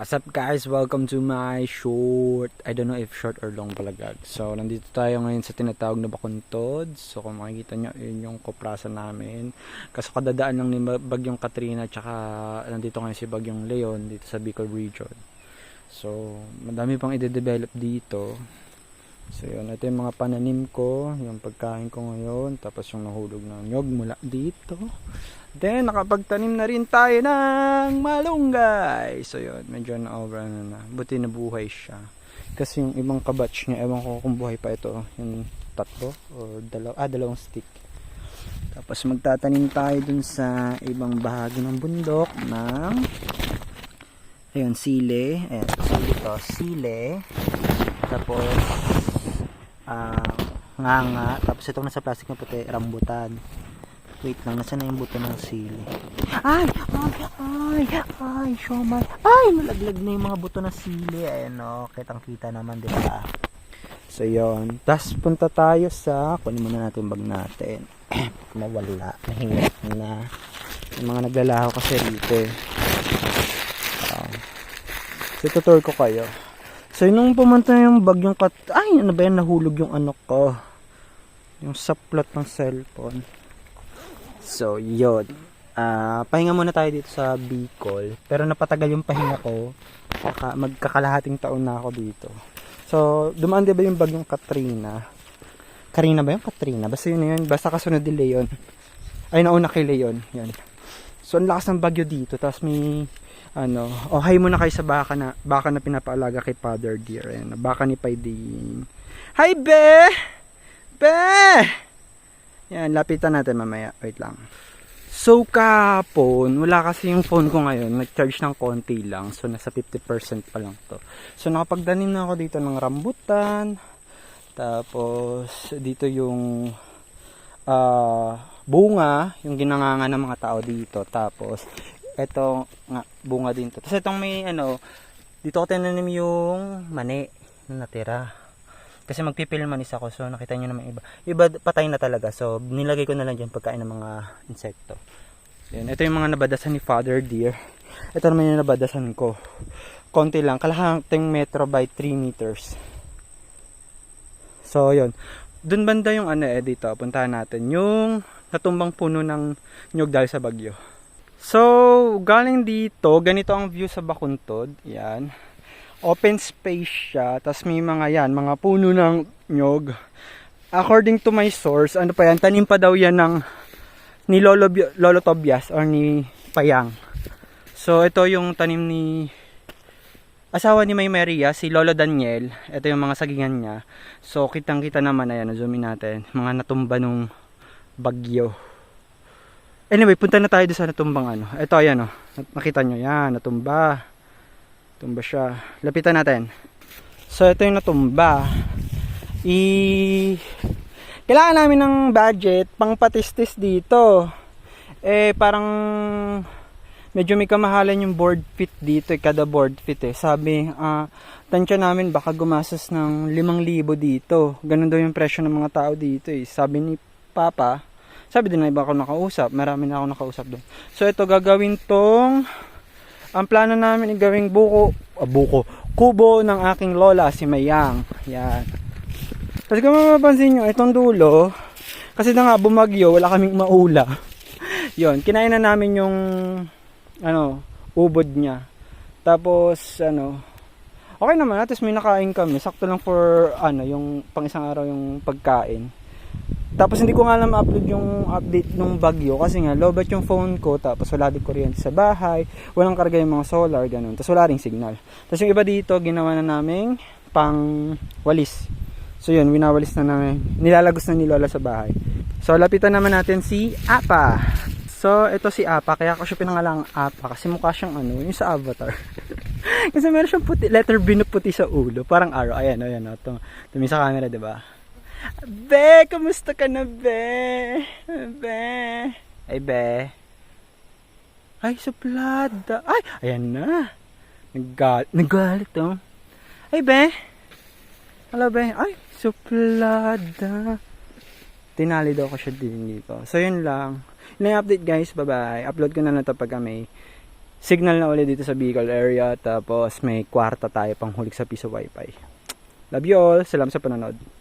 What's up guys? Welcome to my short, I don't know if short or long vlog. So nandito tayo ngayon sa tinatawag na Bakuntod. So kung makikita nyo, yun yung kuprasan namin. Kaso kadadaan lang ni Bagyong Katrina, tsaka nandito ngayon si Bagyong Leon dito sa Bicol region. So madami pang i-develop dito. So yun, ito yung mga pananim ko, yung pagkain ko ngayon, tapos yung nahulog na nyog mula dito. Then nakapagtanim na rin tayo ng malunggay. So yun, medyo na-over na. Buti na buhay siya. Kasi yung ibang kabatch niya, ewan ko kung buhay pa ito, yung tatlo or dalawang stick. Tapos magtatanim tayo dun sa ibang bahagi ng bundok ng ayun, sile. Ayan, sile to, sile. Tapos nganga. Tapos itong nasa plastic na puti, rambutan. Wait lang, nasa na yung buto ng sili? Ay, siomay. Ay, malaglag na yung mga buto ng sili. Ayan o, kitang-kita naman, di ba? So, yun. Tapos, punta tayo sa, kunin muna natin yung bag natin. Mawala. Nahingit na. Yung mga naglalaho kasi dito eh. So, tutur ko kayo. So, nung pumunta yung bagyong ay, ano ba yan? Nahulog yung ano ko. Yung saplat ng cellphone. So, yun. Pahinga muna tayo dito sa Bicol. Pero napatagal yung pahinga ko. Magkakalahating taon na ako dito. So, dumaan diba yung bagyong Katrina? Karina ba yung Katrina? Basta yun. Basta kasunod ni Leon. Ay, nauna kay Leon. Yan. So, ang lakas ng bagyo dito. Tapos may, hi muna kayo sa baka na pinapaalaga kay Father Deer. Ayan, baka ni Paiding. Hi, Be! Be! Yan, lapitan natin mamaya. Wait lang. So, kahapon, wala kasi yung phone ko ngayon. Nag-charge ng konti lang. So, nasa 50% pa lang to. So, nakapagdanim na ako dito ng rambutan. Tapos, dito yung bunga. Yung ginanganga ng mga tao dito. Tapos, eto nga, bunga din to. Tapos, itong may, dito ko tinanim yung mani na natira. Kasi magpipilmanis ako, so nakita nyo naman iba patay na talaga, so nilagay ko na lang dyan pagkain ng mga insekto. Yan. Ito yung mga nabadasan ni Father Deer. Ito naman yung nabadasan ko, konti lang, kalahating metro by 3 meters. So yun, dun banda yung dito, puntahan natin yung natumbang puno ng nyog dahil sa bagyo. So galing dito, ganito ang view sa Bakuntod. Yan, open space siya, tas may mga mga puno ng nyog. According to my source, tanim pa daw yan ni Lolo Tobias or ni Payang. So ito yung tanim ni asawa ni May Maria, si Lolo Daniel. Ito yung mga sagingan niya. So kitang kita naman, ayan, zoomin natin, mga natumba nung bagyo. Anyway, punta na tayo doon sa natumbang ito, ayan nakita nyo, yan, natumba siya. Lapitan natin. So, ito yung natumba. Kailangan namin ng budget pang patistis dito. Parang medyo may kamahalan yung board feet dito. Kada board feet Sabi, tansya namin baka gumastos ng 5,000 dito. Ganun daw yung presyo ng mga tao dito Sabi ni Papa. Sabi din na iba ako nakausap. Marami na ako nakausap doon. So, ito gagawin tong ang plano namin ay gawing kubo ng aking lola, si Mayang. Yan. Tapos kung mapapansin nyo, itong dulo, kasi na nga bumagyo, wala kaming maula. Yon, kinain na namin yung, ubod niya. Tapos, okay naman, tapos may nakain kami. Sakto lang for, yung pang isang araw yung pagkain. Tapos hindi ko nga lang ma-upload yung update nung bagyo kasi nga lowbat yung phone ko, tapos wala din kuryente sa bahay, walang karga yung mga solar, ganun. Tapos wala ring signal. Tapos yung iba dito, ginawa na naming pang walis. So yun, winawalis na namin. Nilalagos na ni Lola sa bahay. So lapitan naman natin si Apa. So ito si Apa, kaya ako siya pinangalang Apa kasi mukha siyang yung sa Avatar. Kasi meron siyang puti, letter B na puti sa ulo, parang arrow. Ayan, tumi sa camera, 'di ba? Be, kamusta ka na, Be? Be. Ay, Be. Ay, suplada. Ay, ayan na. Nagalit, Ay, Be. Hello, Be. Ay, suplada. Tinali daw ko siya din dito. So, yun lang. Yun lang update, guys. Bye-bye. Upload ko na lang ito pag may signal na ulit dito sa Bicol area. Tapos may kwarta tayo pang hulik sa piso wifi. Love you all. Salamat sa panonood.